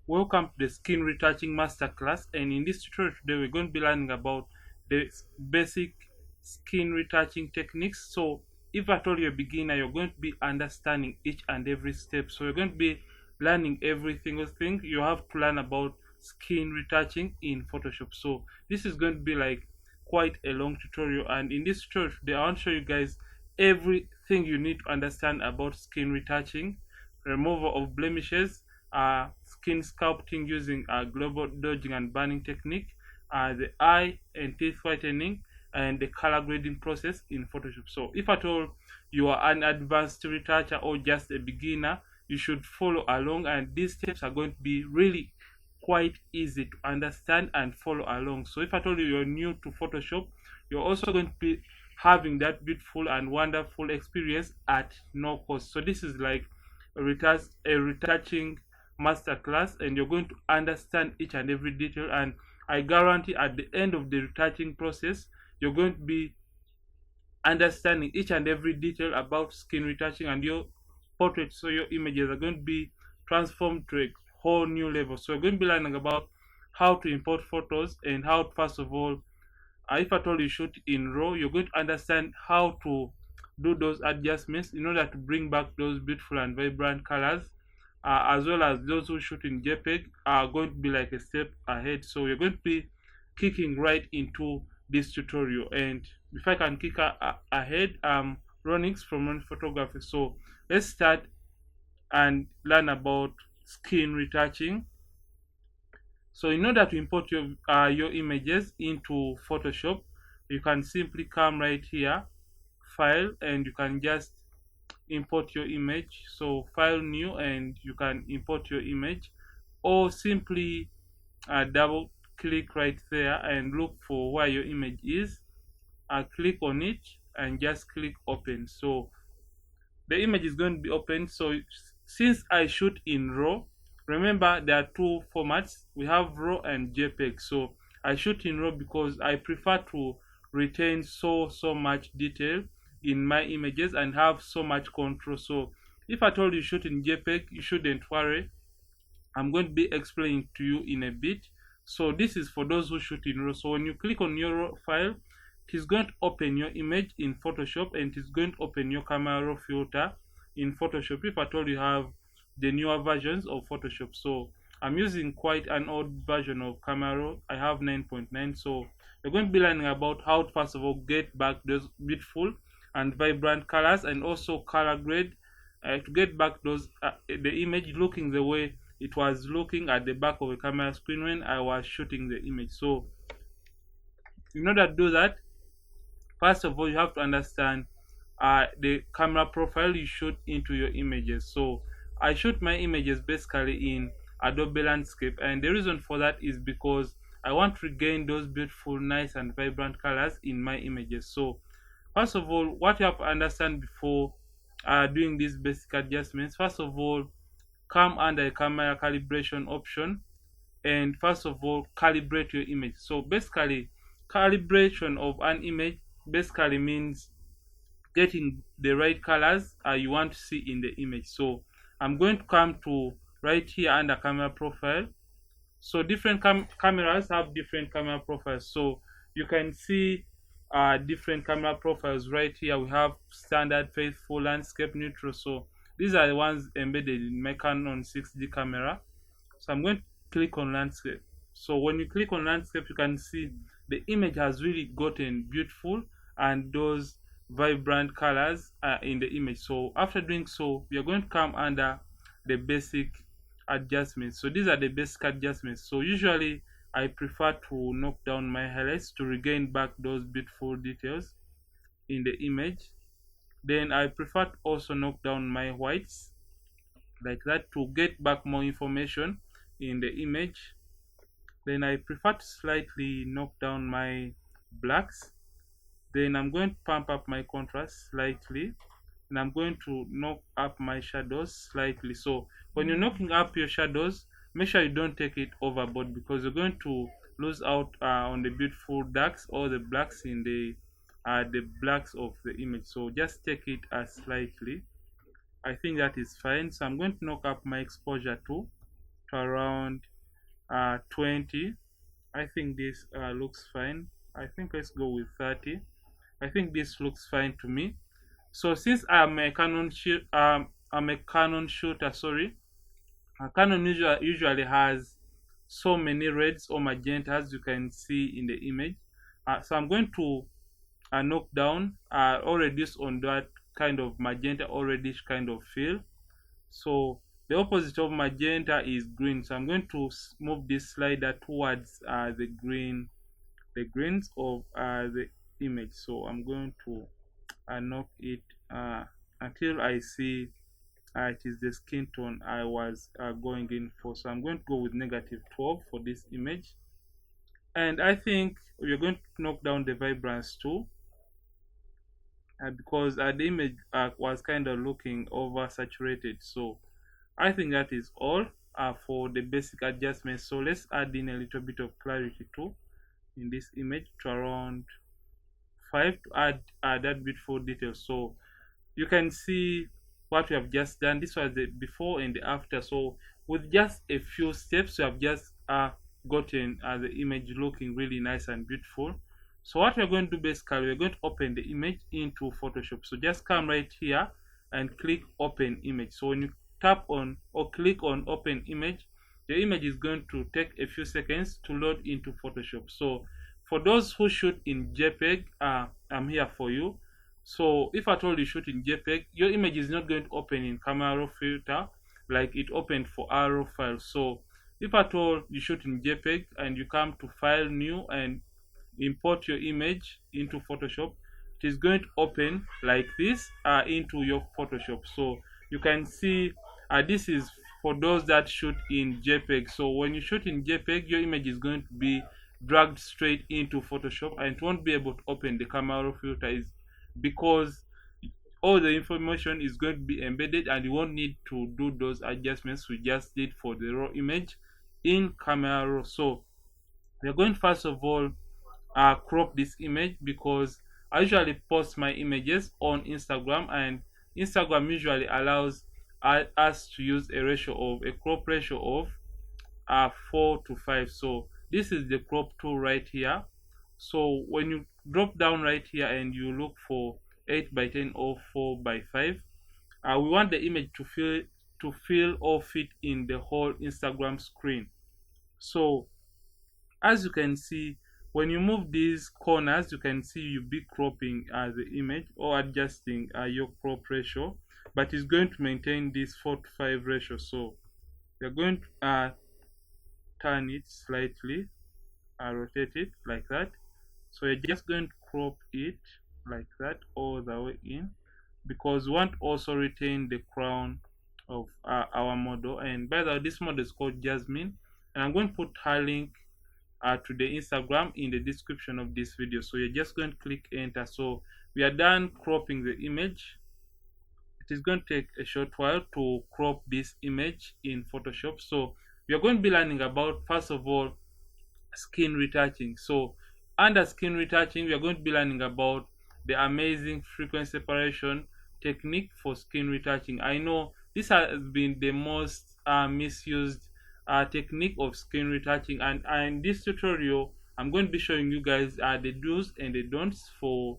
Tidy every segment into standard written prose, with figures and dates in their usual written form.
Welcome to the Skin Retouching Masterclass, and in this tutorial today we're going to be learning about the basic skin retouching techniques. So if at all you're a beginner, you're going to be understanding each and every step. So you're going to be learning every single thing you have to learn about skin retouching in Photoshop. So this is going to be like quite a long tutorial, and in this tutorial today I want to show you guys everything you need to understand about skin retouching, removal of blemishes, skin sculpting using global dodging and burning technique, the eye and teeth whitening, and the color grading process in Photoshop. So if at all you are an advanced retoucher or just a beginner, you should follow along, and these steps are going to be really quite easy to understand and follow along. So if at all you're new to Photoshop, you're also going to be having that beautiful and wonderful experience at no cost. So this is like a retouching masterclass, and you're going to understand each and every detail, and I guarantee at the end of the retouching process you're going to be understanding each and every detail about skin retouching, and your portraits, so your images are going to be transformed to a whole new level. So we're going to be learning about how to import photos, and how, first of all, if at all you shoot in RAW, you're going to understand how to do those adjustments in order to bring back those beautiful and vibrant colors, as well as those who shoot in JPEG are going to be like a step ahead. So we're going to be kicking right into this tutorial, and if I can kick ahead, Ronnix from Ronnix Photography. So let's start and learn about skin retouching. So in order to import your images into Photoshop, you can simply come right here, file, and you can just import your image. So file, new, and you can import your image, or simply double click right there and look for where your image is, click on it and just click open. So the image is going to be open. So since I shoot in RAW, remember there are two formats, we have RAW and JPEG. So I shoot in RAW because I prefer to retain so much detail in my images and have so much control. So if I told you shoot in JPEG, you shouldn't worry, I'm going to be explaining to you in a bit. So this is for those who shoot in RAW. So when you click on your RAW file, it is going to open your image in Photoshop, and it is going to open your camera raw filter in Photoshop if at all you have the newer versions of Photoshop. So I'm using quite an old version of camera raw. I have 9.9. So we're going to be learning about how to, first of all, get back those beautiful and vibrant colors, and also color grade, to get back those the image looking the way it was looking at the back of the camera screen when I was shooting the image. So in order to do that, first of all, you have to understand the camera profile you shoot into your images. So I shoot my images basically in Adobe Landscape, and the reason for that is because I want to regain those beautiful, nice, and vibrant colors in my images. So first of all, what you have to understand before doing these basic adjustments, first of all, come under a camera calibration option, and first of all calibrate your image. So basically, calibration of an image basically means getting the right colors you want to see in the image. So I'm going to come to right here under camera profile. So different cameras have different camera profiles. So you can see different camera profiles right here. We have standard, faithful, landscape, neutral. So these are the ones embedded in my Canon 6D camera. So I'm going to click on landscape. So when you click on landscape, you can see the image has really gotten beautiful and those vibrant colors in the image. So after doing so, we are going to come under the basic adjustments. So these are the basic adjustments. So usually I prefer to knock down my highlights to regain back those beautiful details in the image. Then I prefer to also knock down my whites like that to get back more information in the image. Then I prefer to slightly knock down my blacks. Then I'm going to pump up my contrast slightly, and I'm going to knock up my shadows slightly. So when you're knocking up your shadows, make sure you don't take it overboard, because you're going to lose out on the beautiful darks or the blacks in the blacks of the image. So just take it slightly. I think that is fine. So I'm going to knock up my exposure to around 20. I think this looks fine. I think let's go with 30. I think this looks fine to me. So since I'm a Canon shooter, sorry, a Canon usually has so many reds or magentas you can see in the image. So I'm going to knock down or reduce on that kind of magenta or reddish kind of feel. So the opposite of magenta is green. So I'm going to move this slider towards the greens of the image. So I'm going to knock it until I see it is the skin tone I was going in for. So I'm going to go with negative 12 for this image. And I think we're going to knock down the vibrance too, because the image was kind of looking oversaturated. So I think that is all for the basic adjustments. So let's add in a little bit of clarity too in this image to around 5 to add that beautiful detail. So you can see what we have just done. This was the before and the after. So with just a few steps, we have just gotten the image looking really nice and beautiful. So what we're going to do basically, we're going to open the image into Photoshop. So just come right here and click open image. So when you tap on or click on open image, the image is going to take a few seconds to load into Photoshop. So for those who shoot in JPEG, I'm here for you. So if at all you shoot in JPEG, your image is not going to open in camera raw filter like it opened for RAW files. So if at all you shoot in JPEG and you come to file new and import your image into Photoshop, it is going to open like this into your Photoshop. So you can see this is for those that shoot in JPEG. So when you shoot in JPEG, your image is going to be dragged straight into Photoshop and it won't be able to open the camera raw filter, is because all the information is going to be embedded and you won't need to do those adjustments we just did for the raw image in camera raw. So we're going to first of all crop this image, because I usually post my images on Instagram, and Instagram usually allows us to use a crop ratio of 4 to 5. So this is the crop tool right here. So when you drop down right here and you look for 8 by 10 or 4 by 5, we want the image to feel or fit in the whole Instagram screen. So as you can see, when you move these corners, you can see you'll be cropping the image or adjusting your crop ratio, but it's going to maintain this 4 to 5 ratio. So you're going to turn it slightly, rotate it like that. So you're just going to crop it like that all the way in, because we want to also retain the crown of our model. And by the way, this model is called Jasmine, and I'm going to put her link to the Instagram in the description of this video. So you're just going to click enter. So we are done cropping the image. It is going to take a short while to crop this image in Photoshop. So we are going to be learning about, first of all, skin retouching. So under skin retouching, we are going to be learning about the amazing frequency separation technique for skin retouching. I know this has been the most misused technique of skin retouching, and in this tutorial I'm going to be showing you guys the do's and the don'ts for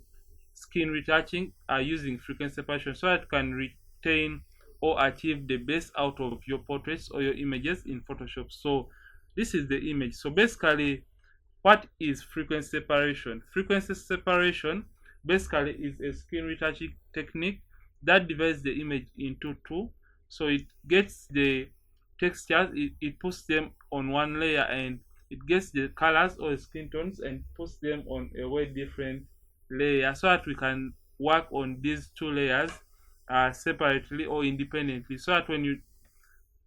skin retouching using frequency separation, so that you can retain or achieve the best out of your portraits or your images in Photoshop. So this is the image. So basically, what is frequency separation? Frequency separation basically is a skin retouching technique that divides the image into two. So it gets the textures, it puts them on one layer, and it gets the colors or skin tones and puts them on a way different layer, so that we can work on these two layers separately or independently, so that when you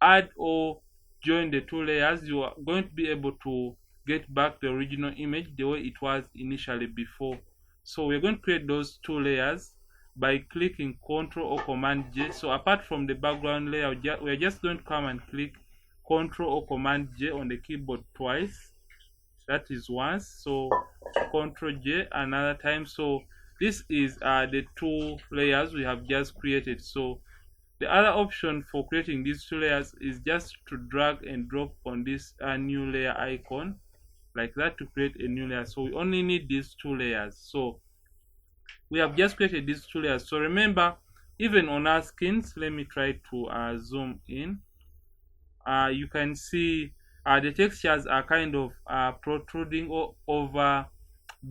add or join the two layers, you are going to be able to get back the original image the way it was initially before. So we're going to create those two layers by clicking Ctrl or Command J. So apart from the background layer, we're just going to come and click Ctrl or Command J on the keyboard twice. That is once. So Ctrl J another time. So this is the two layers we have just created. So The other option for creating these two layers is just to drag and drop on this new layer icon like that to create a new layer. So we only need these two layers. So we have just created these two layers. So remember, even on our skins, let me try to zoom in. You can see the textures are kind of protruding over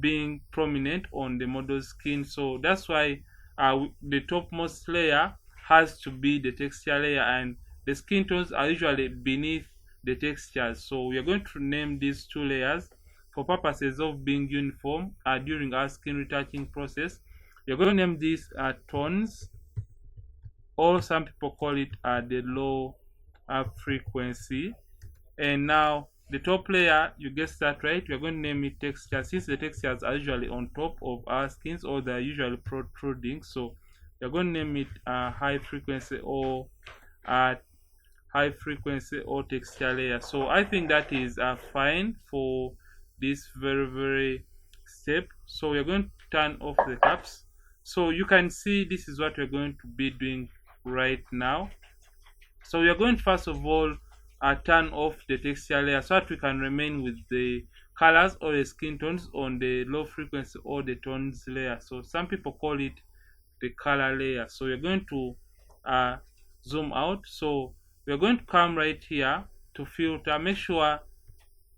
being prominent on the model's skin. So that's why the topmost layer has to be the texture layer, and the skin tones are usually beneath the textures. So we are going to name these two layers for purposes of being uniform during our skin retouching process. You're going to name these tones, or some people call it the low frequency. And now the top layer, you guessed that right, we're going to name it texture, since the textures are usually on top of our skins, or they're usually protruding. So we're going to name it high frequency or texture layer. So I think that is fine for this very step. So we're going to turn off the caps. So you can see this is what we're going to be doing right now. So we are going to first of all turn off the texture layer so that we can remain with the colors or the skin tones on the low frequency or the tones layer. So some people call it the color layer. So we're going to zoom out. So we're going to come right here to filter. Make sure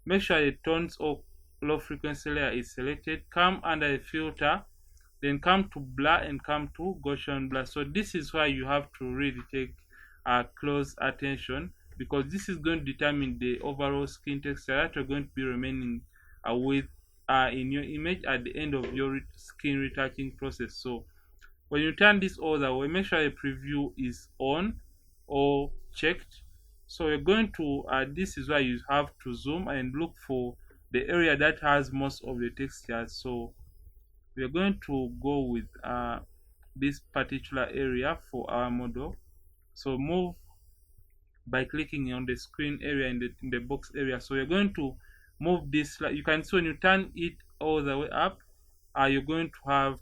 the tones or low frequency layer is selected. Come under the filter, then come to blur and come to Gaussian blur. So this is why you have to really take close attention, because this is going to determine the overall skin texture that you're going to be remaining with in your image at the end of your skin retouching process. So when you turn this all the way, make sure the preview is on or checked. So you're going to this is why you have to zoom and look for the area that has most of the textures. So we are going to go with this particular area for our model. So move by clicking on the screen area in the box area. So you're going to move this. You can see when you turn it all the way up, you're going to have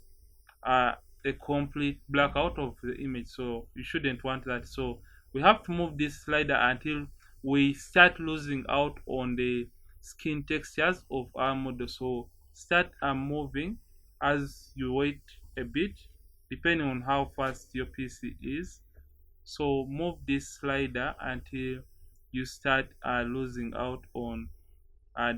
a complete blackout of the image. So you shouldn't want that. So we have to move this slider until we start losing out on the skin textures of our model. So start moving as you wait a bit, depending on how fast your PC is. So move this slider until you start losing out on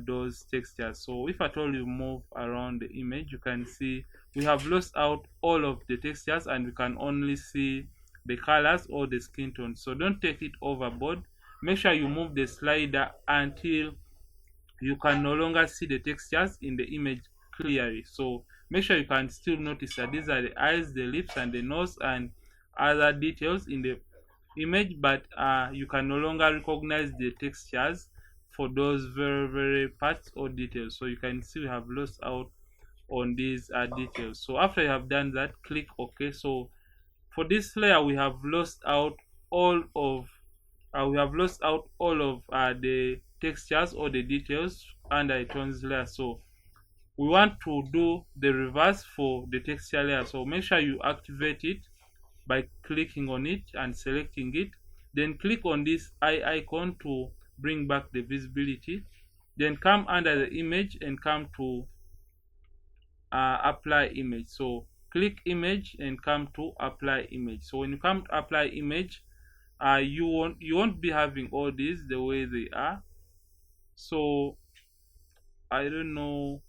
those textures. So if at all you move around the image, you can see we have lost out all of the textures and we can only see the colors or the skin tone. So don't take it overboard. Make sure you move the slider until you can no longer see the textures in the image clearly. So make sure you can still notice that these are the eyes, the lips, and the nose, and other details in the image, but you can no longer recognize the textures for those very parts or details. So you can see we have lost out on these details. So after you have done that, click OK. So for this layer, we have lost out all of the textures or the details under a tones layer. So we want to do the reverse for the texture layer. So make sure you activate it by clicking on it and selecting it. Then click on this eye icon to bring back the visibility. Then come under the image and come to apply image. So click image and come to apply image. So when you come to apply image, you won't be having all these the way they are. So I don't know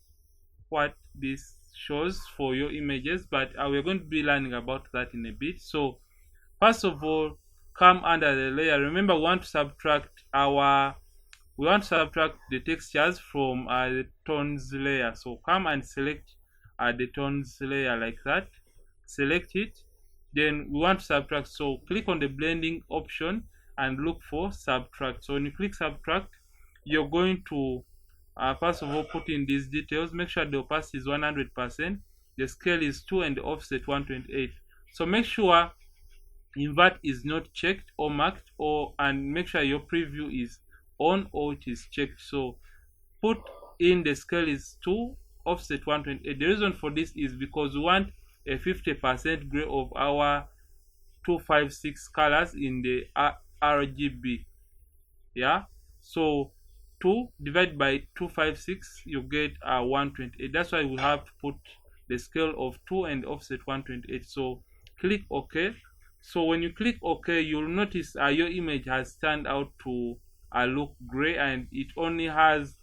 what this shows for your images, but we're going to be learning about that in a bit. So first of all, come under the layer. Remember, we want to subtract the textures from the tones layer. So come and select the tones layer like that. Select it. Then we want to subtract. So click on the blending option and look for subtract. So when you click subtract, you're going to first of all put in these details. Make sure the opacity is 100%, the scale is 2, and the offset 128. So make sure invert is not checked or marked, and make sure your preview is on or it is checked. So put in the scale is 2, offset 128. The reason for this is because we want a 50% gray of our 256 colors in the RGB. Yeah, so 2 divided by 256, you get 128. That's why we have to put the scale of 2 and offset 128. So click OK. So when you click OK, you'll notice your image has turned out to look gray, and it only has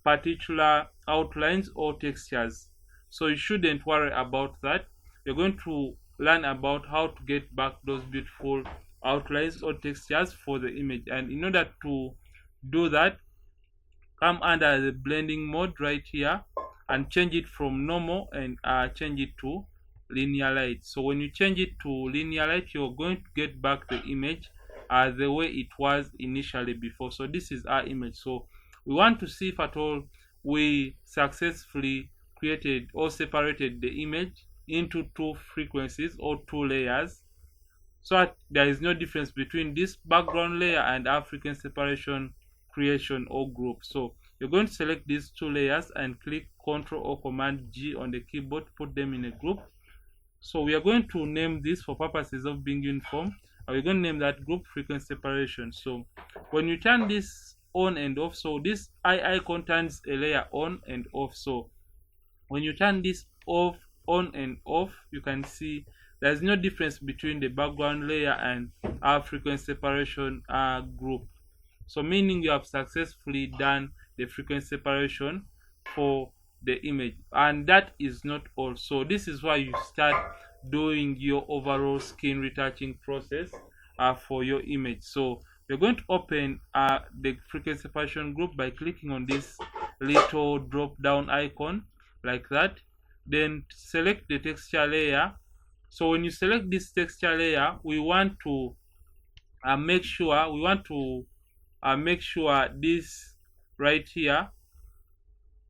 particular outlines or textures. So you shouldn't worry about that. You're going to learn about how to get back those beautiful outlines or textures for the image. And in order to do that, come under the blending mode right here and change it from normal and change it to linear light. So when you change it to linear light, you're going to get back the image the way it was initially before. So this is our image. So we want to see if at all we successfully created or separated the image into two frequencies or two layers, so that there is no difference between this background layer and our frequency separation creation or group. So you're going to select these two layers and click Ctrl or Command G on the keyboard, put them in a group. So we are going to name this, for purposes of being uniform, we're going to name that group frequency separation. So when you turn this on and off, so this eye icon turns a layer on and off. So when you turn this off, on and off, you can see there's no difference between the background layer and our frequency separation group. So meaning you have successfully done the frequency separation for the image. And that is not all. So this is why you start doing your overall skin retouching process for your image. So we're going to open the frequency separation group by clicking on this little drop down icon like that. Then select the texture layer. So when you select this texture layer, we want to make sure this right here,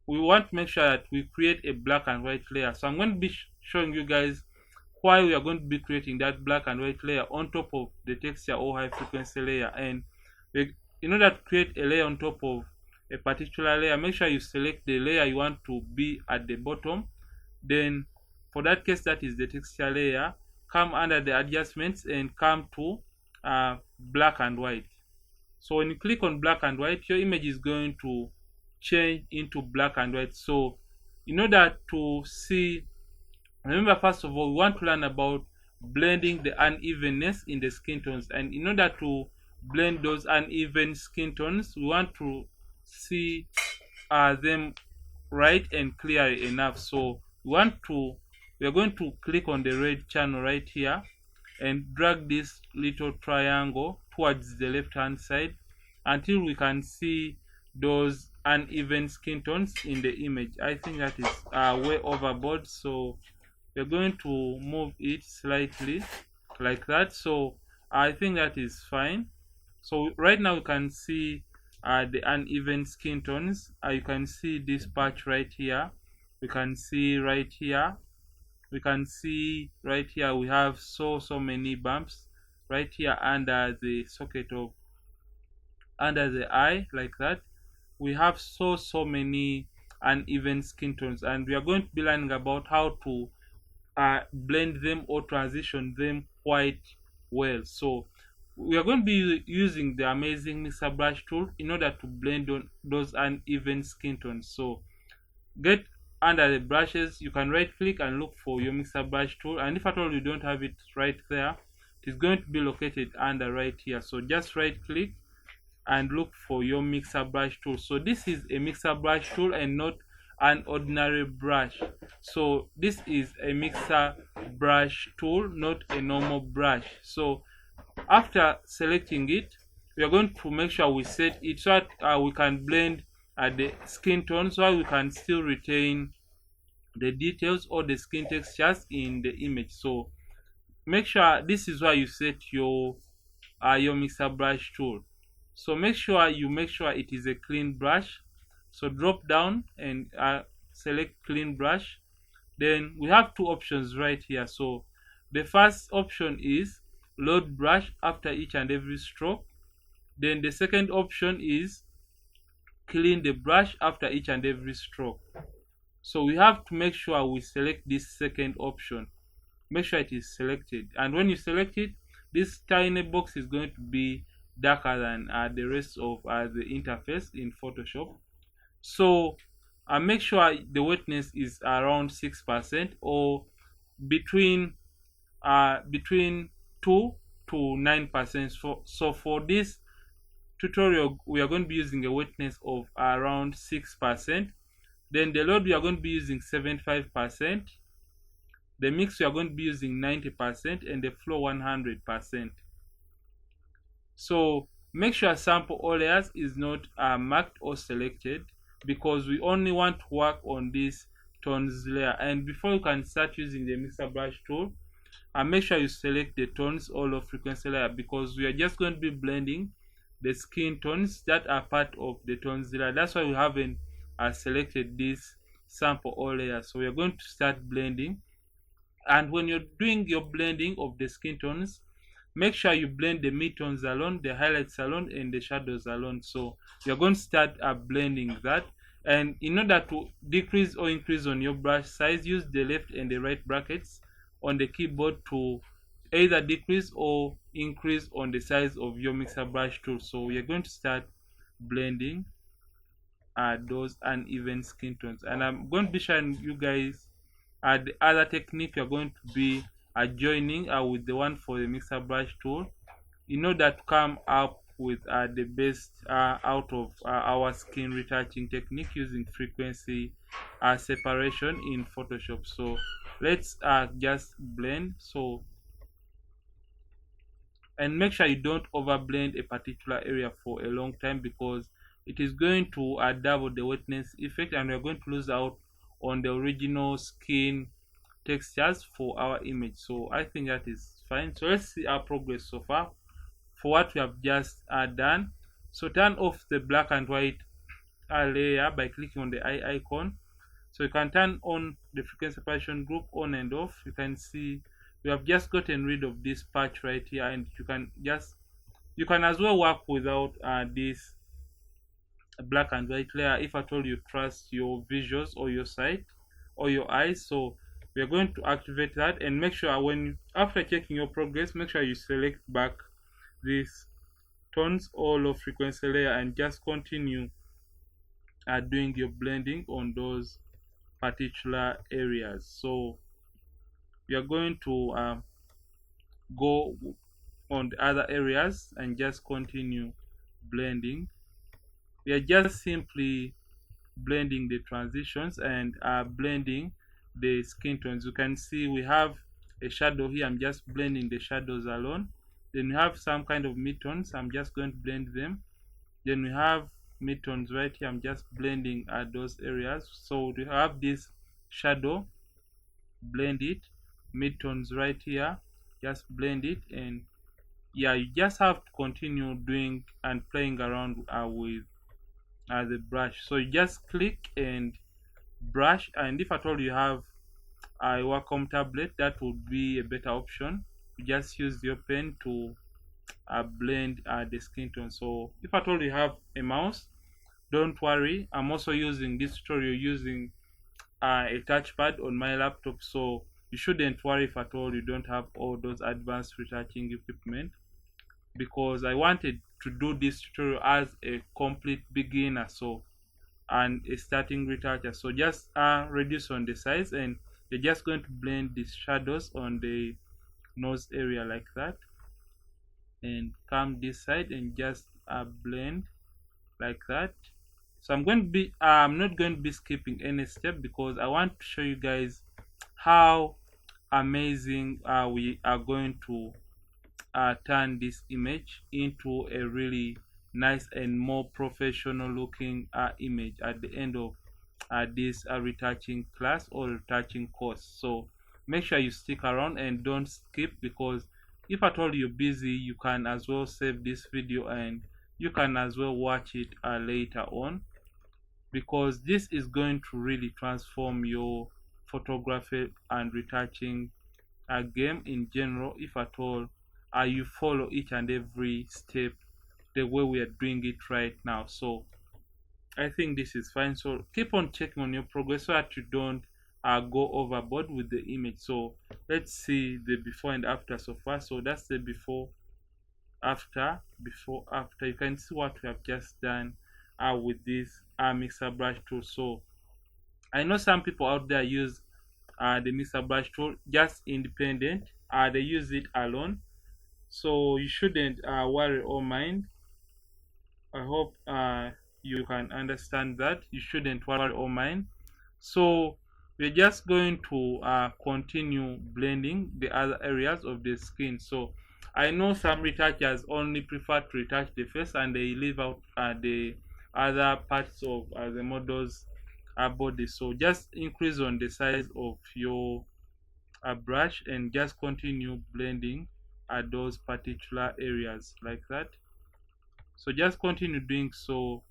we want to make sure that we create a black and white layer. So I'm going to be showing you guys why we are going to be creating that black and white layer on top of the texture or high frequency layer. And in order to create a layer on top of a particular layer, make sure you select the layer you want to be at the bottom. Then for that case, that is the texture layer. Come under the adjustments and come to black and white. So when you click on black and white, your image is going to change into black and white. So in order to see, remember, first of all, we want to learn about blending the unevenness in the skin tones. And in order to blend those uneven skin tones, we want to see them right and clear enough. So we are going to click on the red channel right here and drag this little triangle towards the left hand side until we can see those uneven skin tones in the image. I think that is way overboard, so we're going to move it slightly like that. So I think that is fine. So right now you can see the uneven skin tones. You can see this patch right here. We can see right here. We can see right here we have so many bumps right here under the socket of under the eye like that. We have so many uneven skin tones, and we are going to be learning about how to blend them or transition them quite well. So we are going to be using the amazing mixer brush tool in order to blend on those uneven skin tones. So get under the brushes, you can right click and look for your mixer brush tool, and if at all you don't have it right there, it is going to be located under right here. So just right click and look for your mixer brush tool. So this is a mixer brush tool and not an ordinary brush. So this is a mixer brush tool, not a normal brush. So after selecting it, we are going to make sure we set it so that we can blend the skin tones while we can still retain the details or the skin textures in the image. So make sure this is where you set your mixer brush tool. So make sure it is a clean brush. So drop down and select clean brush. Then we have two options right here. So the first option is load brush after each and every stroke. Then the second option is clean the brush after each and every stroke. So we have to make sure we select this second option. Make sure it is selected, and when you select it, this tiny box is going to be darker than the rest of the interface in Photoshop. So make sure the wetness is around 6% or between between 2 to 9%. So for this tutorial we are going to be using a wetness of around 6%. Then the load we are going to be using 75%. The mix we are going to be using 90%, and the flow 100%. So make sure sample all layers is not marked or selected, because we only want to work on this tones layer. And before you can start using the mixer brush tool, make sure you select the tones all of frequency layer, because we are just going to be blending the skin tones that are part of the tones layer. That's why we haven't selected this sample all layer. So we are going to start blending. And when you're doing your blending of the skin tones, make sure you blend the midtones alone, the highlights alone, and the shadows alone. So you're going to start blending that. And in order to decrease or increase on your brush size, use the left and the right brackets on the keyboard to either decrease or increase on the size of your mixer brush tool. So we are going to start blending those uneven skin tones, and I'm going to be showing you guys the other technique you're going to be joining with the one for the mixer brush tool, in order to come up with the best out of our skin retouching technique using frequency separation in Photoshop. So let's just blend. So, and make sure you don't over blend a particular area for a long time, because it is going to double the wetness effect, and we're going to lose out on the original skin textures for our image. So I think that is fine. So let's see our progress so far for what we have just done. So turn off the black and white layer by clicking on the eye icon. So you can turn on the frequency separation group on and off. You can see we have just gotten rid of this patch right here, and you can as well work without this black and white layer if at all you trust your visuals or your sight or your eyes. So we are going to activate that, and make sure when after checking your progress, make sure you select back this tones all of frequency layer and just continue doing your blending on those particular areas. So we are going to go on the other areas and just continue blending. We are just simply blending the transitions and blending the skin tones. You can see we have a shadow here. I'm just blending the shadows alone. Then we have some kind of midtones. I'm just going to blend them. Then we have midtones right here. I'm just blending at those areas. So we have this shadow, blend it. Midtones right here, just blend it. And yeah, you just have to continue doing and playing around with the brush. So you just click and brush, and if at all you have a Wacom tablet, that would be a better option. You just use your pen to blend the skin tone. So if at all you have a mouse, don't worry, I'm also using this tutorial using a touchpad on my laptop, so you shouldn't worry if at all you don't have all those advanced retouching equipment, because I wanted to do this tutorial as a complete beginner and a starting retoucher. So just reduce on the size, and you're just going to blend these shadows on the nose area like that, and come this side and just blend like that. So I'm not going to be skipping any step, because I want to show you guys how amazing we are going to turn this image into a really nice and more professional looking image at the end of this retouching class or retouching course. So make sure you stick around and don't skip, because if at all you're busy, you can as well save this video and you can as well watch it later on, because this is going to really transform your photography and retouching game in general, if at all you follow each and every step the way we are doing it right now. So I think this is fine. So keep on checking on your progress so that you don't go overboard with the image. So let's see the before and after so far. So that's the before after. You can see what we have just done with this mixer brush tool. So I know some people out there use the mixer brush tool just independent. They use it alone, so you shouldn't worry or mind. I hope you can understand that you shouldn't worry or mind. So we're just going to continue blending the other areas of the skin. So I know some retouchers only prefer to retouch the face and they leave out the other parts of the model's body. So just increase on the size of your brush and just continue blending at those particular areas like that. So just continue doing so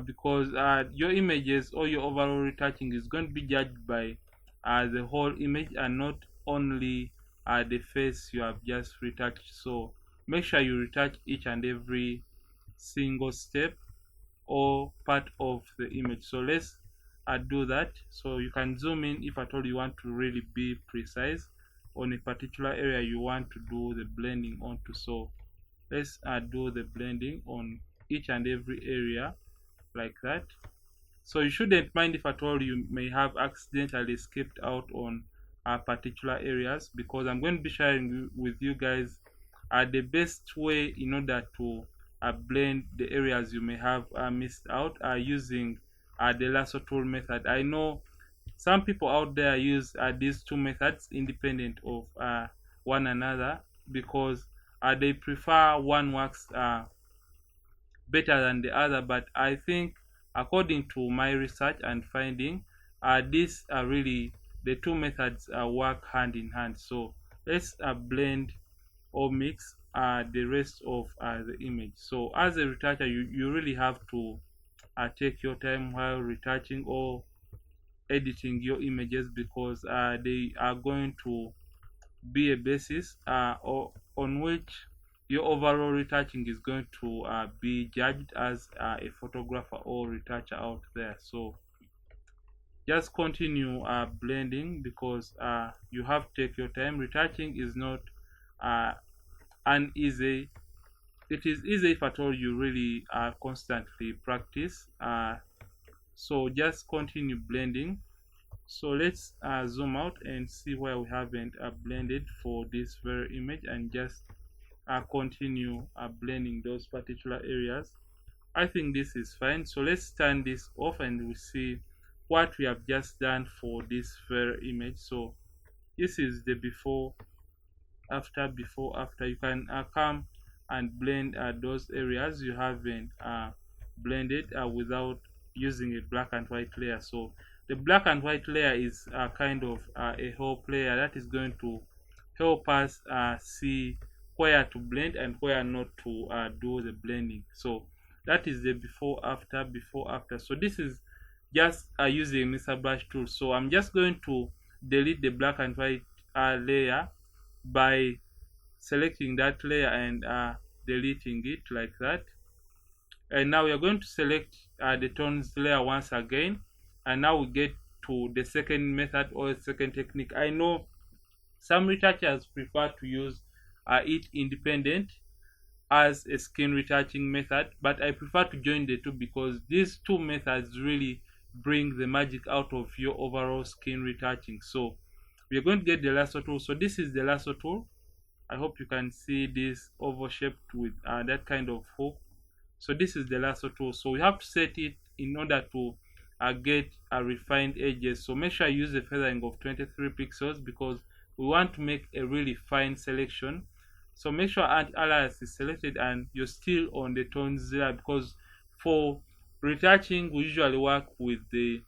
because your images or your overall retouching is going to be judged by the whole image and not only the face you have just retouched. So make sure you retouch each and every single step or part of the image. So let's do that. So you can zoom in if at all you want to really be precise on a particular area you want to do the blending onto. So let's do the blending on each and every area like that. So you shouldn't mind if at all you may have accidentally skipped out on particular areas, because I'm going to be sharing with you guys the best way in order to blend the areas you may have missed out using the lasso tool method. I know some people out there use these two methods independent of one another because they prefer one works better than the other, but I think according to my research and finding these are really the two methods work hand in hand. So let's blend or mix the rest of the image. So as a retoucher, you really have to take your time while retouching or editing your images, because they are going to be a basis or on which your overall retouching is going to be judged as a photographer or retoucher out there. So just continue blending because you have to take your time. Retouching is not an easy. It is easy if at all you really constantly practice. So just continue blending. So let's zoom out and see where we haven't blended for this very image and just continue blending those particular areas. I think this is fine. So let's turn this off and we see what we have just done for this very image. So this is the before after. You can come and blend those areas you haven't blended without using a black and white layer. So the black and white layer is kind of a help layer that is going to help us see where to blend and where not to do the blending. So that is the before after. So this is just using Mr. Brush tool. So I'm just going to delete the black and white layer by selecting that layer and deleting it like that. And now we are going to select the tones layer once again, and now we get to the second method or second technique. I know some retouchers prefer to use it independent as a skin retouching method, but I prefer to join the two because these two methods really bring the magic out of your overall skin retouching. So we are going to get the lasso tool. So this is the lasso tool. I hope you can see this oval shaped with that kind of hook. So this is the lasso tool. So we have to set it in order to get refined edges. So make sure you use a feathering of 23 pixels because we want to make a really fine selection. So make sure alias is selected and you're still on the tones there, because for retouching we usually work with the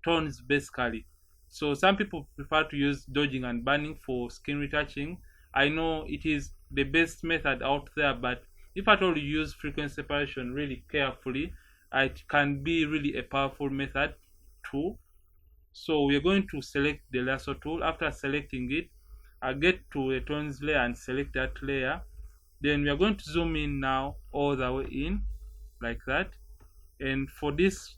tones basically. So some people prefer to use dodging and burning for skin retouching. I know it is the best method out there, but if at all you use frequency separation really carefully, it can be really a powerful method too. So we are going to select the lasso tool. After selecting it, I get to a tones layer and select that layer. Then we are going to zoom in now all the way in like that. And for this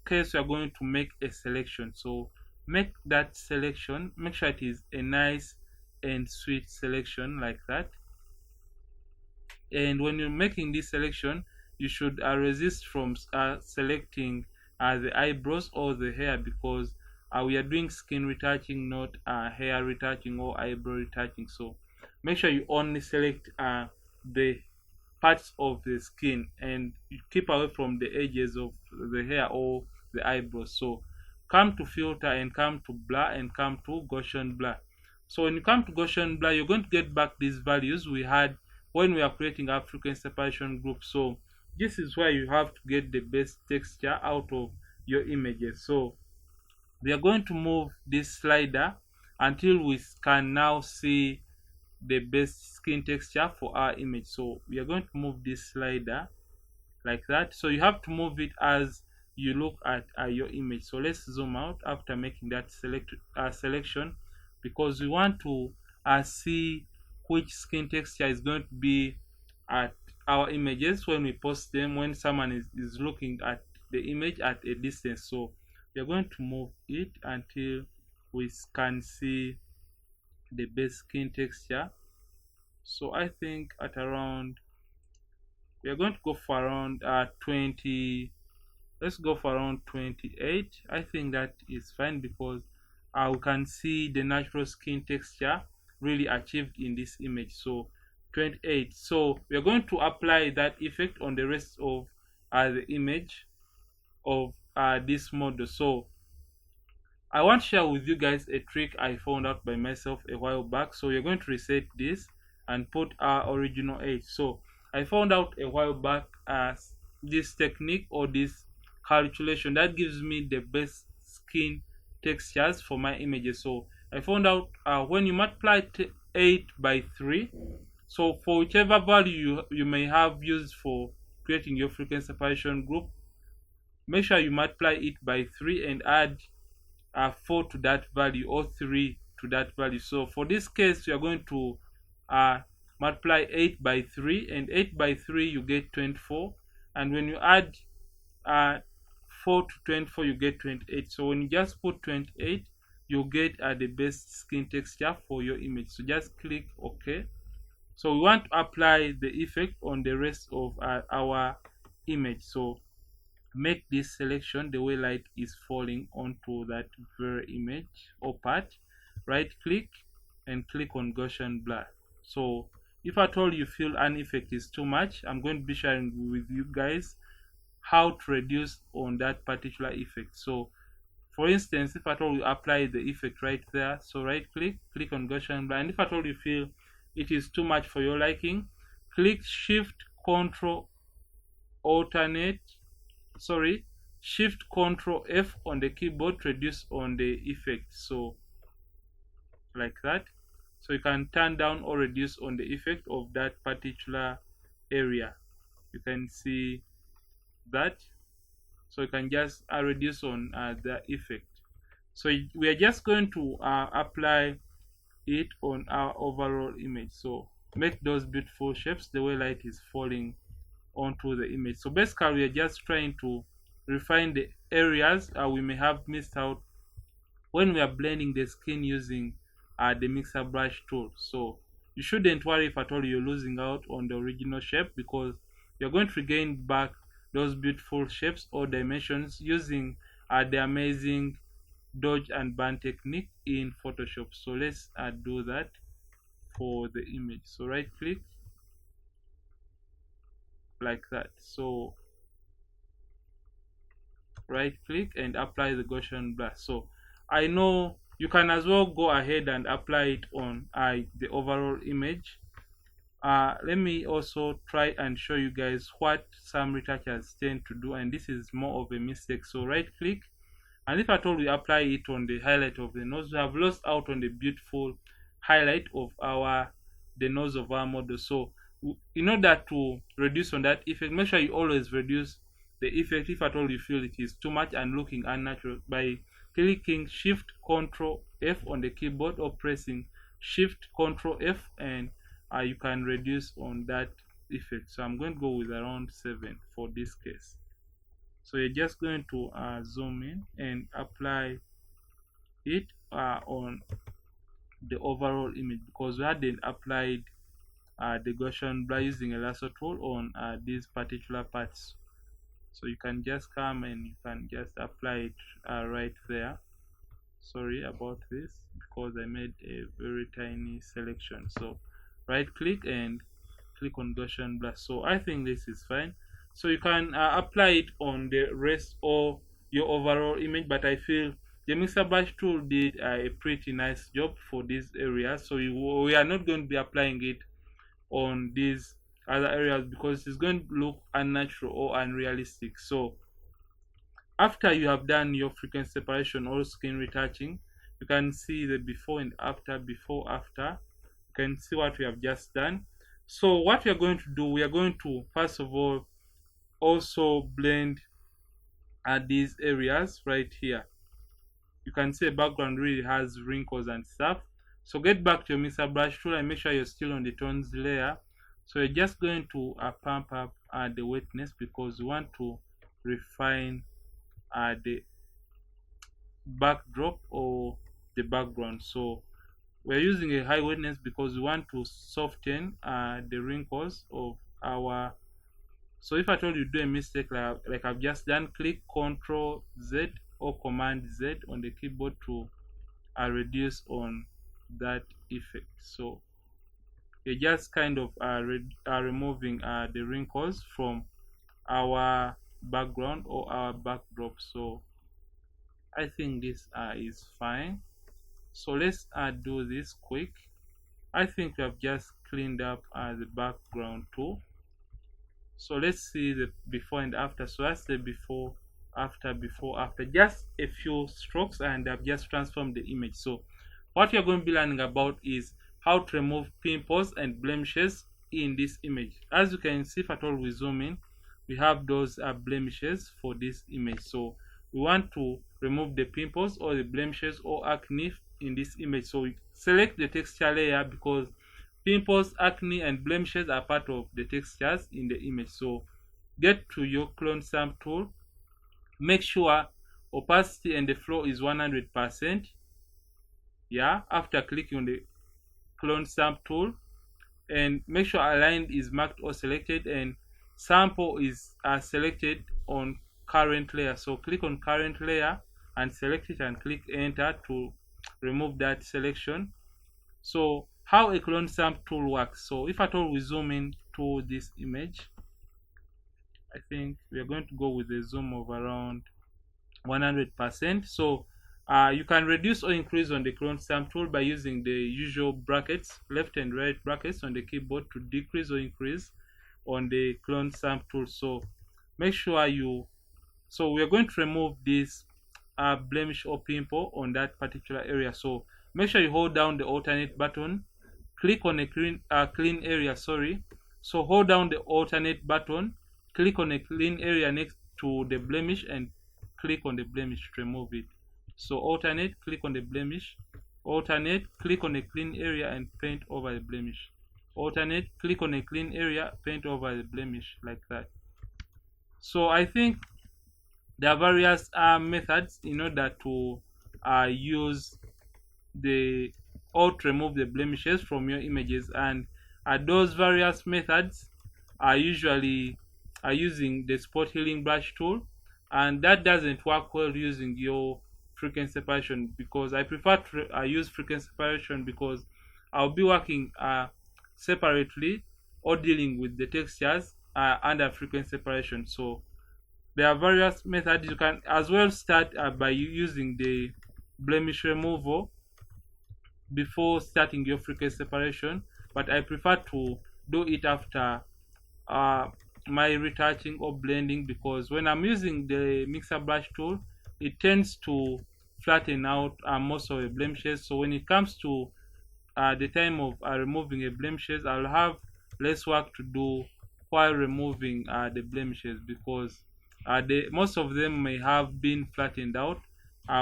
case we are going to make a selection. So make that selection, make sure it is a nice and sweet selection like that. And when you're making this selection, you should resist from selecting the eyebrows or the hair, because we are doing skin retouching, not hair retouching or eyebrow retouching. So make sure you only select the parts of the skin, and you keep away from the edges of the hair or the eyebrows. So come to filter and come to blur and come to Gaussian blur. So when you come to Gaussian blur, you're going to get back these values we had when we are creating our frequency separation group. So this is why you have to get the best texture out of your images. So we are going to move this slider until we can now see the best skin texture for our image. So we are going to move this slider like that. So you have to move it as you look at your image. So let's zoom out after making that selection, because we want to see which skin texture is going to be at our images when we post them, when someone is looking at the image at a distance. So we are going to move it until we can see the best skin texture. So I think at around, we are going to go for around 20, let's go for around 28. I think that is fine, because we can see the natural skin texture really achieved in this image. So 28. So we are going to apply that effect on the rest of the image of this model. So I want to share with you guys a trick I found out by myself a while back. So you're going to reset this and put our original edge. So I found out a while back this technique or this calculation that gives me the best skin textures for my images. So I found out when you multiply 8 by 3, so for whichever value you may have used for creating your frequency separation group, make sure you multiply it by 3 and add 4 to that value, or 3 to that value. So for this case, you are going to multiply 8 by 3, and 8 by 3 you get 24, and when you add 4 to 24 you get 28. So when you just put 28, you get the best skin texture for your image. So just click OK. So we want to apply the effect on the rest of our image. So make this selection the way light is falling onto that very image or part. Right click and click on Gaussian blur. So if at all you feel an effect is too much, I'm going to be sharing with you guys how to reduce on that particular effect. So for instance, if at all you apply the effect right there, so right click, click on Gaussian blur, and if at all you feel it is too much for your liking, click Shift Control F on the keyboard to reduce on the effect. So like that. So you can turn down or reduce on the effect of that particular area. You can see that. So you can just reduce on the effect. So we are just going to apply it on our overall image. So make those beautiful shapes the way light is falling onto the image. So basically we are just trying to refine the areas we may have missed out when we are blending the skin using the mixer brush tool. So you shouldn't worry if at all you're losing out on the original shape, because you're going to regain back those beautiful shapes or dimensions using the amazing dodge and burn technique in Photoshop. So let's do that for the image. So right click like that. So right click and apply the Gaussian blur. So I know you can as well go ahead and apply it on the overall image. Let me also try and show you guys what some retouchers tend to do, and this is more of a mistake. So right click, and if at all we apply it on the highlight of the nose, we have lost out on the beautiful highlight of the nose of our model. So in order to reduce on that effect, make sure you always reduce the effect if at all you feel it is too much and looking unnatural, by clicking Shift Control F on the keyboard or pressing Shift Control F, and you can reduce on that effect. So I'm going to go with around 7 for this case. So you're just going to zoom in and apply it on the overall image, because we hadn't applied the Gaussian blur using a lasso tool on these particular parts. So you can just come and you can just apply it right there. Sorry about this, because I made a very tiny selection. So right click and click on Gaussian blur. So I think this is fine. So you can apply it on the rest of your overall image, but I feel the mixer brush tool did a pretty nice job for this area. So we are not going to be applying it on these other areas because it's going to look unnatural or unrealistic. So after you have done your frequency separation or skin retouching, you can see the before and after. You can see what we have just done. So what we are going to do, we are going to first of all also blend at these areas right here. You can see the background really has wrinkles and stuff. So get back to your mixer brush tool and make sure you're still on the tones layer. So you're just going to pump up the wetness because we want to refine the backdrop or the background. So we're using a high wetness because we want to soften the wrinkles of our. So if I told you do a mistake like I've just done, click Ctrl Z or Command Z on the keyboard to reduce on that effect. So you're just kind of removing the wrinkles from our background or our backdrop. So I think this is fine. So let's do this quick. I think we have just cleaned up the background too. So let's see the before and after. So that's the before after, just a few strokes, and I've just transformed the image. So what you're going to be learning about is how to remove pimples and blemishes in this image. As you can see, if at all we zoom in, we have those blemishes for this image. So we want to remove the pimples or the blemishes or acne in this image. So we select the texture layer because pimples, acne, and blemishes are part of the textures in the image. So get to your clone stamp tool. Make sure opacity and the flow is 100%. Yeah, after clicking on the clone stamp tool, and make sure aligned is marked or selected, and sample is selected on current layer. So click on current layer and select it and click enter to remove that selection. So how a clone stamp tool works. So if at all we zoom in to this image, I think we are going to go with a zoom of around 100%. So you can reduce or increase on the clone stamp tool by using the usual brackets, left and right brackets on the keyboard to decrease or increase on the clone stamp tool. So make sure so we are going to remove this blemish or pimple on that particular area. So make sure you hold down the alternate button, click on a clean area, sorry. So hold down the alternate button, click on a clean area next to the blemish and click on the blemish to remove it. So alternate, click on the blemish, alternate, click on a clean area and paint over the blemish. Alternate, click on a clean area, paint over the blemish, like that. So I think there are various methods in order to use the or to remove the blemishes from your images, and those various methods are usually using the spot healing brush tool, and that doesn't work well using your frequency separation, because I prefer to use frequency separation because I'll be working separately or dealing with the textures under frequency separation. So there are various methods. You can as well start by using the blemish removal before starting your frequency separation, but I prefer to do it after my retouching or blending, because when I'm using the mixer brush tool, it tends to flatten out most of the blemishes. So when it comes to the time of removing a blemishes, I'll have less work to do while removing the blemishes, because most of them may have been flattened out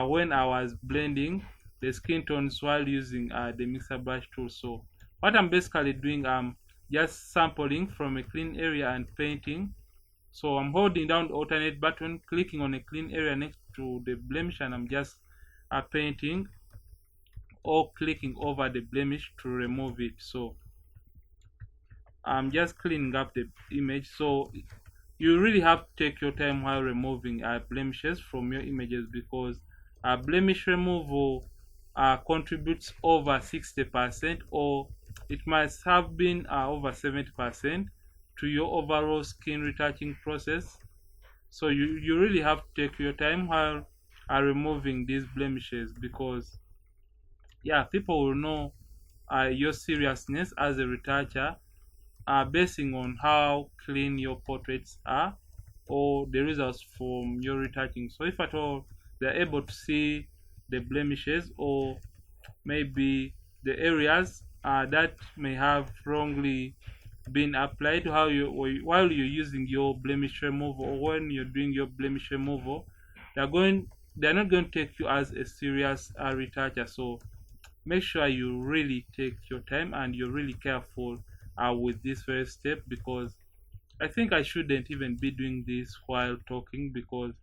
when I was blending the skin tones while using the mixer brush tool. So what I'm basically doing, I'm just sampling from a clean area and painting. So I'm holding down the alternate button, clicking on a clean area next to the blemish, and I'm just painting or clicking over the blemish to remove it. So I'm just cleaning up the image. So you really have to take your time while removing blemishes from your images, because blemish removal contributes over 60%, or it must have been over 70% to your overall skin retouching process. So you really have to take your time while removing these blemishes, because yeah, people will know your seriousness as a retoucher basing on how clean your portraits are, or the results from your retouching. So if at all they're able to see the blemishes, or maybe the areas that may have wrongly been applied while you're using your blemish removal, or when you're doing your blemish removal, they're not going to take you as a serious retoucher. So make sure you really take your time and you're really careful with this first step, because I think I shouldn't even be doing this while talking, because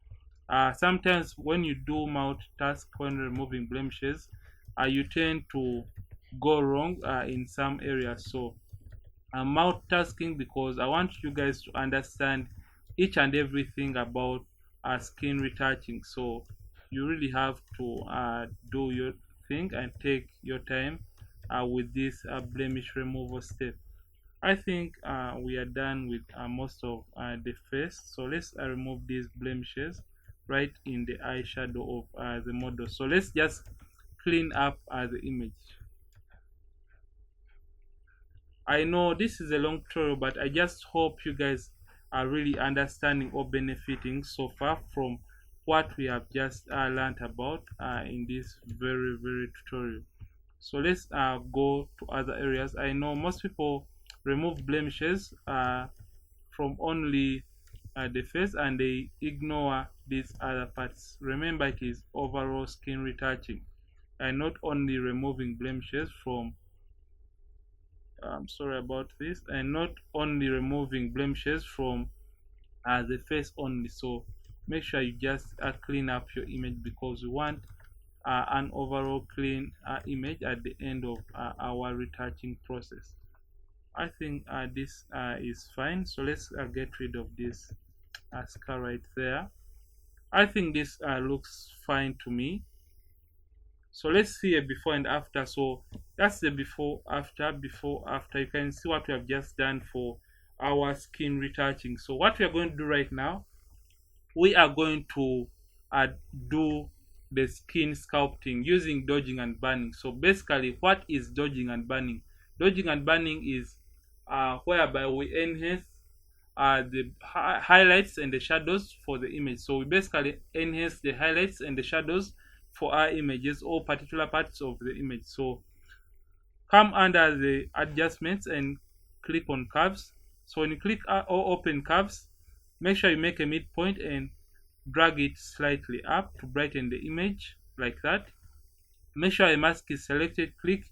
sometimes when you do multitask when removing blemishes, you tend to go wrong in some areas. So I'm multitasking because I want you guys to understand each and everything about skin retouching. So you really have to do your thing and take your time with this blemish removal step. I think we are done with most of the face. So let's remove these blemishes right in the eyeshadow of the model. So let's just clean up the image. I know this is a long tutorial, but I just hope you guys are really understanding or benefiting so far from what we have just learned about in this very tutorial. So let's go to other areas. I know most people remove blemishes from only the face, and they ignore these other parts. Remember, it is overall skin retouching and not only removing blemishes from I'm sorry about this, and not only removing blemishes from the face only. So make sure you just clean up your image, because we want an overall clean image at the end of our retouching process. I think this is fine. So let's get rid of this scar right there. I think this looks fine to me. So let's see a before and after. So that's the before after. You can see what we have just done for our skin retouching. So what we are going to do right now, we are going to do the skin sculpting using dodging and burning. So basically, what is dodging and burning? Dodging and burning is whereby we enhance the highlights and the shadows for the image. So we basically enhance the highlights and the shadows for our images, or particular parts of the image. So come under the adjustments and click on curves. So when you click or open curves, make sure you make a midpoint and drag it slightly up to brighten the image like that. Make sure a mask is selected. Click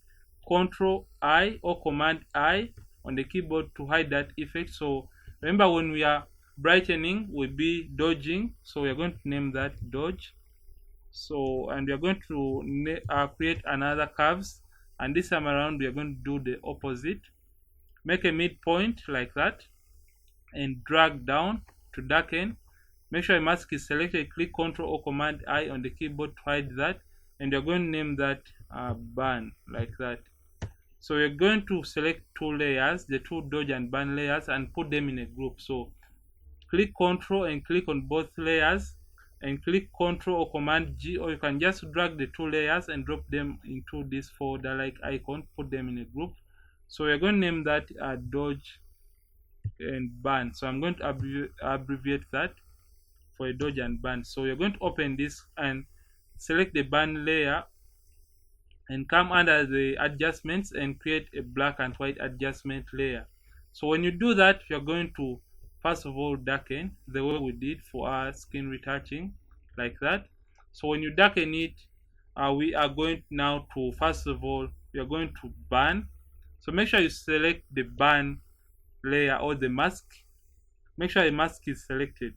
Ctrl I or Command I on the keyboard to hide that effect. So remember, when we are brightening, we'll be dodging, so we're going to name that dodge. So, and we are going to create another curves, and this time around we are going to do the opposite. Make a midpoint like that and drag down to darken. Make sure a mask is selected. Click Ctrl or Command I on the keyboard to hide that, and you're going to name that burn like that. So we're going to select two layers, the two dodge and burn layers, and put them in a group. So click Ctrl and click on both layers, and click Ctrl or Command G, or you can just drag the two layers and drop them into this folder like icon, put them in a group. So we're going to name that dodge and burn. So I'm going to abbreviate that for a dodge and burn. So you're going to open this and select the burn layer and come under the adjustments and create a black and white adjustment layer. So when you do that, you're going to first of all darken the way we did for our skin retouching like that. So when you darken it, we are going now to, first of all, we are going to burn. So make sure you select the burn layer or the mask, make sure a mask is selected.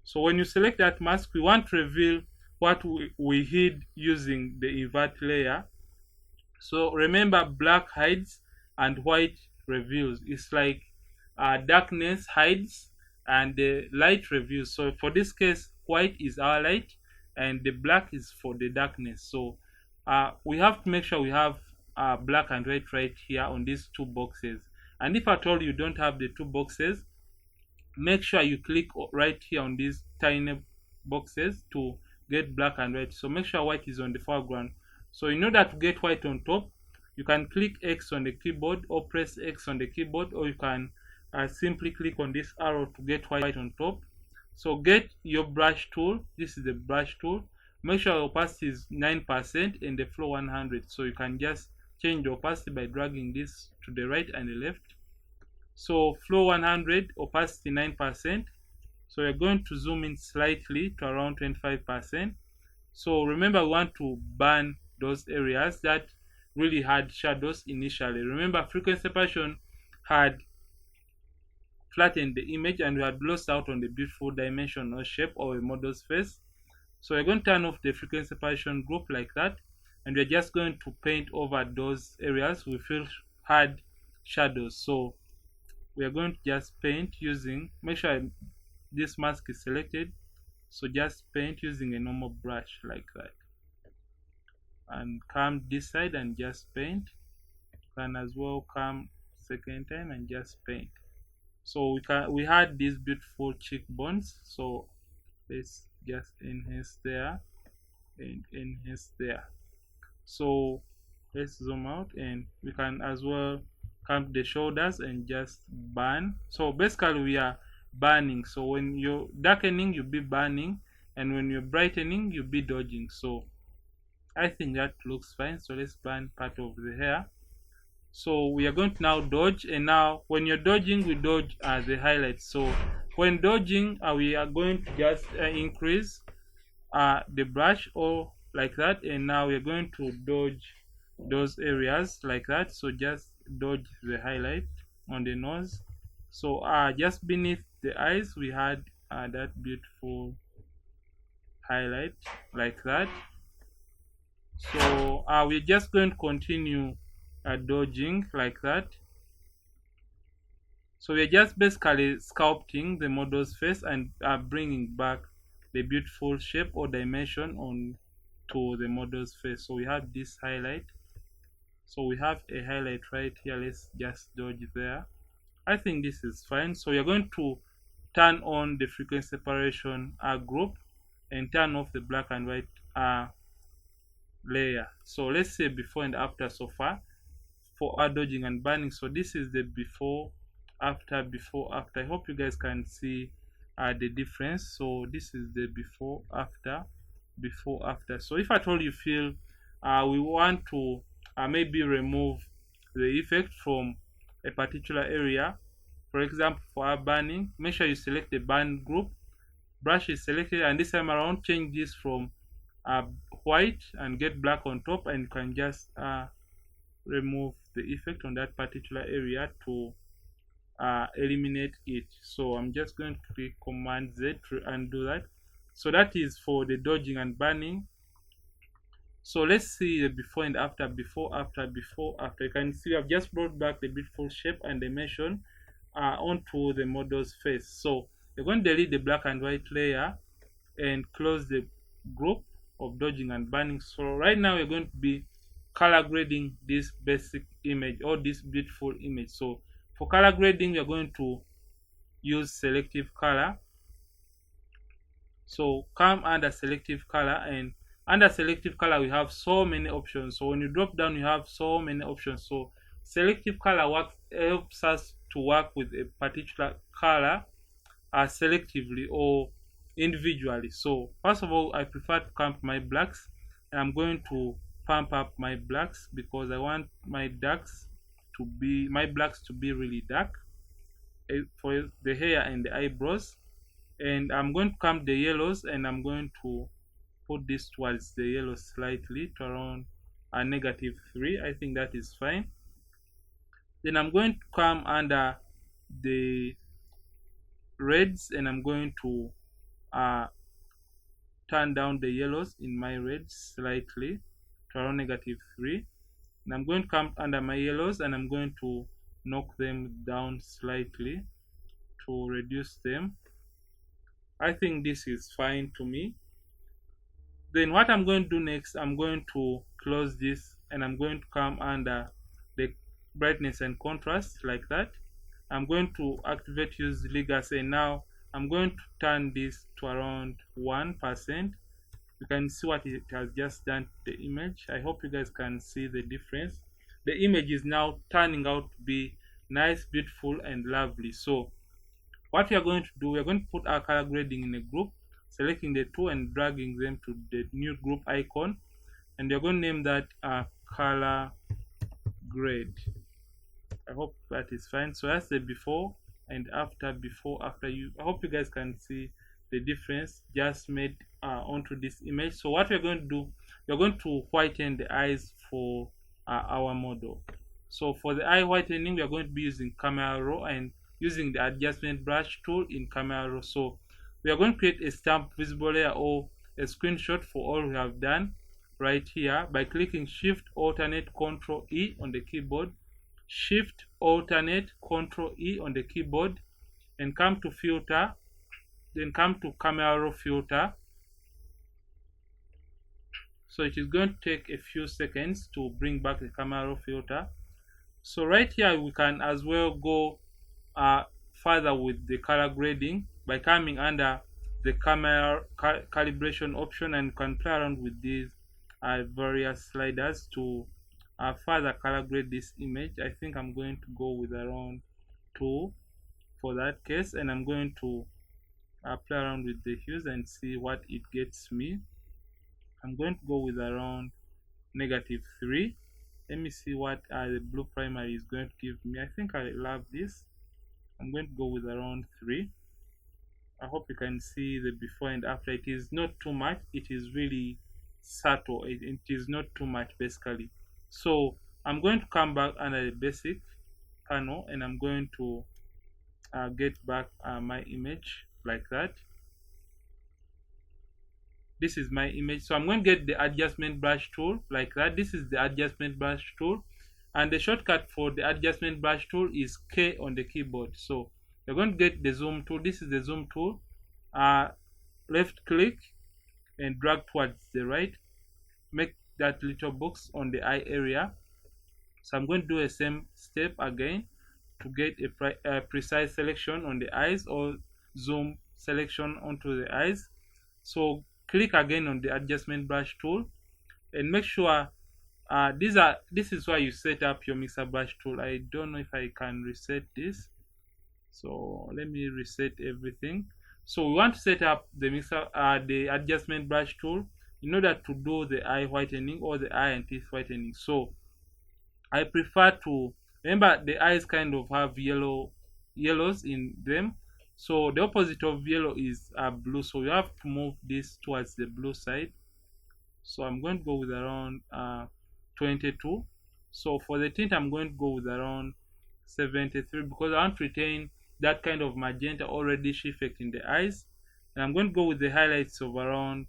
So when you select that mask, we want to reveal what we hid using the invert layer. So remember, black hides and white reveals. It's like darkness hides and the light reveals. So for this case, white is our light and the black is for the darkness. So we have to make sure we have black and white right here on these two boxes. And if at all you don't have the two boxes, make sure you click right here on these tiny boxes to get black and white. So make sure white is on the foreground. So in order to get white on top, you can click X on the keyboard or press X on the keyboard, or you can simply click on this arrow to get white on top. So get your brush tool. This is the brush tool. Make sure your opacity is 9% and the flow 100. So you can just change the opacity by dragging this to the right and the left. So flow 100, opacity 9%. So we're going to zoom in slightly to around 25%. So remember, we want to burn those areas that really had shadows initially. Remember, frequency separation had flattened the image and we had lost out on the beautiful dimension or shape of a model's face. So we're going to turn off the frequency separation group like that, and we're just going to paint over those areas we feel had shadows. So we are going to just paint using, make sure this mask is selected. So just paint using a normal brush like that, and come this side and just paint. You can as well come second time and just paint. So we had these beautiful cheekbones, so let's just enhance there and enhance there. So let's zoom out, and we can as well come to the shoulders and just burn. So basically we are burning. So when you're darkening, you'll be burning, and when you're brightening, you'll be dodging. So I think that looks fine. So let's burn part of the hair. So we are going to now dodge, and now when you're dodging, we dodge the highlights. So when dodging, we are going to just increase the brush or like that, and now we're going to dodge those areas like that. So just dodge the highlight on the nose. So just beneath the eyes, we had that beautiful highlight like that. So we're just going to continue dodging like that. So we're just basically sculpting the model's face and bringing back the beautiful shape or dimension on to the model's face. So we have this highlight. So we have a highlight right here. Let's just dodge there. I think this is fine. So we're going to turn on the frequency separation group and turn off the black and white layer. So let's say before and after so far for our dodging and burning. So this is the before after. I hope you guys can see the difference. So this is the before after. So if at all you feel we want to maybe remove the effect from a particular area, for example for our burning, make sure you select the burn group, brush is selected, and this time around change this from white and get black on top, and you can just remove the effect on that particular area to eliminate it. So I'm just going to click Command Z to undo that. So that is for the dodging and burning. So let's see the before and after. You can see I've just brought back the beautiful shape and dimension onto the model's face. So you're going to delete the black and white layer and close the group of dodging and burning. So right now we're going to be color grading this basic image or this beautiful image. So for color grading, we're going to use selective color. So come under selective color, and under selective color we have so many options. So when you drop down, you have so many options. So selective color helps us to work with a particular color selectively or individually. So first of all, I prefer to camp my blacks, and I'm going to pump up my blacks because I want my blacks to be really dark for the hair and the eyebrows. And I'm going to camp the yellows, and I'm going to put this towards the yellow slightly to around a -3. I think that is fine. Then I'm going to come under the reds, and I'm going to uh, turn down the yellows in my reds slightly to around -3. And I'm going to come under my yellows and I'm going to knock them down slightly to reduce them. I think this is fine to me. Then what I'm going to do next, I'm going to close this and I'm going to come under the brightness and contrast like that. I'm going to activate use legacy, and now I'm going to turn this to around 1%. You can see what it has just done to the image. I hope you guys can see the difference. The image is now turning out to be nice, beautiful, and lovely. So what we are going to do, we are going to put our color grading in a group, selecting the two and dragging them to the new group icon, and you're going to name that color grade. I hope that is fine. So that's the before and after, before, after. I hope you guys can see the difference just made onto this image. So what we're going to do, we're going to whiten the eyes for our model. So for the eye whitening, we are going to be using camera raw and using the adjustment brush tool in camera raw. So we are going to create a stamp visible layer or a screenshot for all we have done right here by clicking Shift Alternate Control E on the keyboard, Shift Alternate Control E on the keyboard, and come to filter, then come to camera raw filter. So it is going to take a few seconds to bring back the camera raw filter. So right here we can as well go further with the color grading by coming under the camera calibration option, and can play around with these various sliders to further color grade this image. I think I'm going to go with around 2 for that case, and I'm going to play around with the hues and see what it gets me. I'm going to go with around -3. Let me see what the blue primary is going to give me. I think I love this. I'm going to go with around 3. I hope you can see the before and after. It is not too much, it is really subtle. It is not too much basically. So I'm going to come back under the basic panel and I'm going to get back my image like that. This is my image. So I'm going to get the adjustment brush tool like that. This is the adjustment brush tool, and the shortcut for the adjustment brush tool is K on the keyboard. So you're going to get the zoom tool. This is the zoom tool. Left click and drag towards the right, make that little box on the eye area. So I'm going to do the same step again to get a precise selection on the eyes, or zoom selection onto the eyes. So click again on the adjustment brush tool and make sure this is why you set up your mixer brush tool. I don't know if I can reset this, so let me reset everything. So we want to set up the mixer the adjustment brush tool in order to do the eye whitening or the eye and teeth whitening. So I prefer to remember the eyes kind of have yellows in them. So the opposite of yellow is blue, so you have to move this towards the blue side. So I'm going to go with around 22. So for the tint I'm going to go with around 73 because I want to retain that kind of magenta or reddish effect in the eyes. And I'm going to go with the highlights of around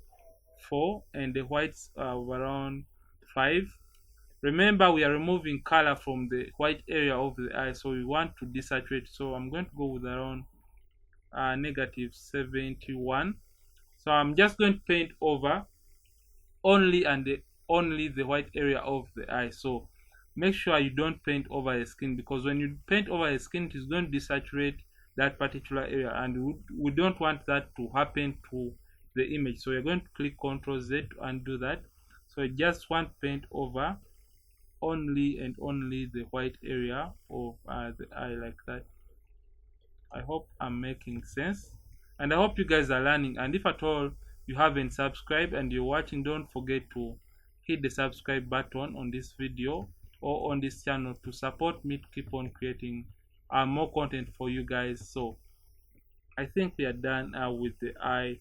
4 and the whites of around 5. Remember, we are removing color from the white area of the eye, so we want to desaturate. So I'm going to go with around -71. So I'm just going to paint over only the white area of the eye. So make sure you don't paint over the skin, because when you paint over the skin it is going to desaturate that particular area, and we don't want that to happen to the image. So you're going to click Ctrl Z to undo that. So I just want to paint over only and only the white area of the eye like that. I hope I'm making sense, and I hope you guys are learning. And if at all you haven't subscribed and you're watching, don't forget to hit the subscribe button on this video or on this channel to support me to keep on creating more content for you guys. So I think we are done with the eye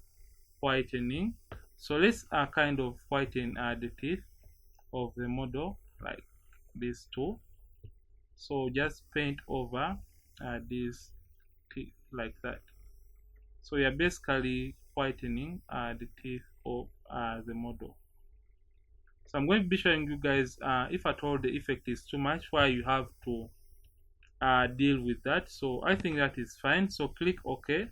whitening. So let's kind of whiten the teeth of the model like these two. So just paint over these like that. So you're basically whitening the teeth of the model. So I'm going to be showing you guys if at all the effect is too much, why you have to deal with that. So I think that is fine. So click OK,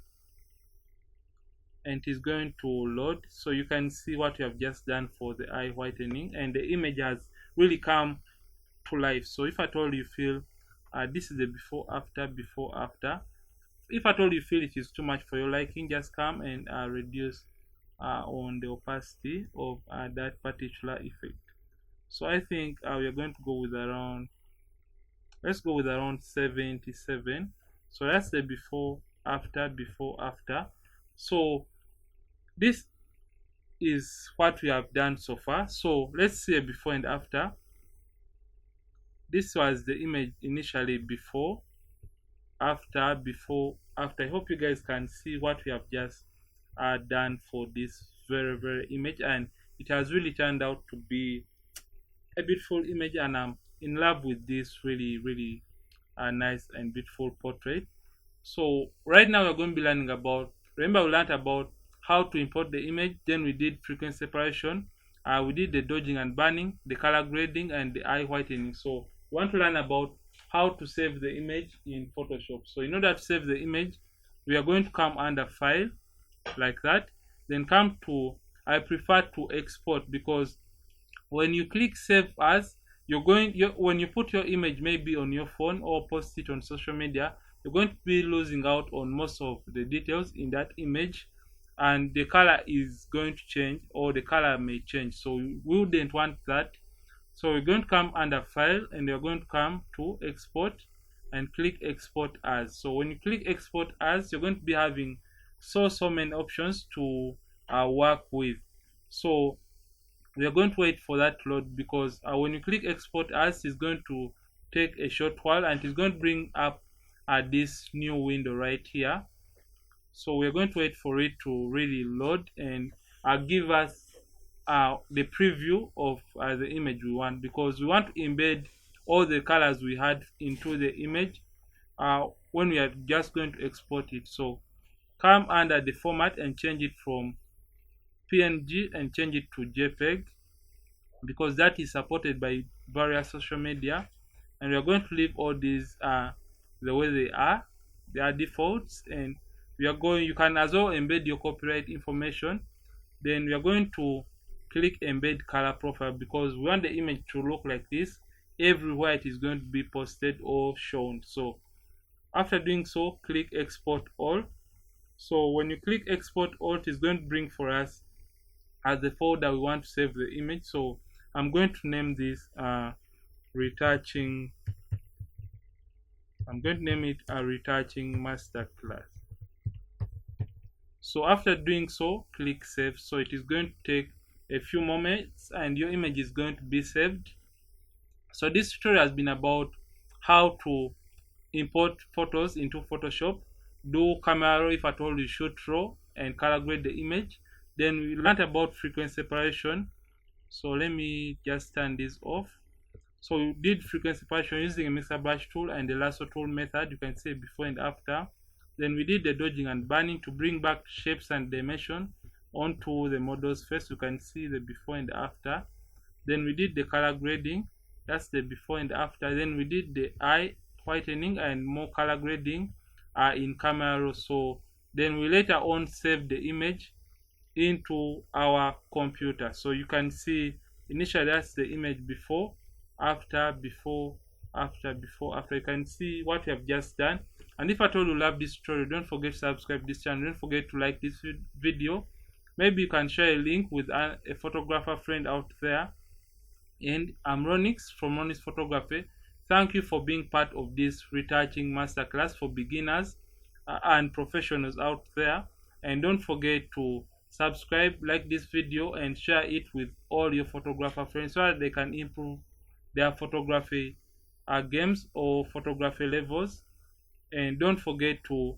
and it is going to load. So you can see what you have just done for the eye whitening, and the image has really come to life. So if at all you feel this is the before after, if at all you feel it is too much for your liking, just come and reduce on the opacity of that particular effect. So I think we are going to go with around, let's go with around 77. So that's the before after. So this is what we have done so far. So let's see a before and after. This was the image initially, before after. I hope you guys can see what we have just done for this very image, and it has really turned out to be a beautiful image, and I'm in love with this really nice and beautiful portrait. So right now we're going to be learning about, remember we learned about how to import the image, then we did frequency separation, we did the dodging and burning, the color grading, and the eye whitening. So we want to learn about how to save the image in Photoshop. So in order to save the image, we are going to come under file like that, then come to, I prefer to export, because when you click save as, when you put your image maybe on your phone or post it on social media, you're going to be losing out on most of the details in that image, and the color is going to change, or the color may change. So we wouldn't want that. So we're going to come under file, and you're going to come to export and click export as. So when you click export as, you're going to be having so many options to work with. So we are going to wait for that to load, because when you click export as, it's going to take a short while, and it's going to bring up this new window right here. So we're going to wait for it to really load and give us the preview of the image we want, because we want to embed all the colors we had into the image when we are just going to export it. So come under the format and change it from PNG and change it to JPEG, because that is supported by various social media. And we are going to leave all these the way they are defaults, and you can as well embed your copyright information. Then we are going to click embed color profile, because we want the image to look like this everywhere it is going to be posted or shown. So after doing so, click export all. So when you click export all, it is going to bring for us as the folder we want to save the image. So I'm going to name this retouching. I'm going to name it a retouching masterclass. So after doing so, click save. So it is going to take a few moments, and your image is going to be saved. So this tutorial has been about how to import photos into Photoshop, do camera raw if at all you shoot raw, and color grade the image. Then we learned about frequency separation. So let me just turn this off. So we did frequency separation using a mixer brush tool and the lasso tool method. You can see before and after. Then we did the dodging and burning to bring back shapes and dimension onto the model's face. You can see the before and after. Then we did the color grading. That's the before and after. Then we did the eye whitening and more color grading in camera raw. So then we later on saved the image into our computer. So you can see initially that's the image before, after, before, after, before, after. You can see what we have just done. And if at all you love this tutorial, don't forget to subscribe this channel. Don't forget to like this video. Maybe you can share a link with a photographer friend out there. And I'm Ronnix from Ronnix Photography. Thank you for being part of this retouching masterclass for beginners and professionals out there. And don't forget to subscribe, like this video, and share it with all your photographer friends so that they can improve their photography games or photography levels. And don't forget to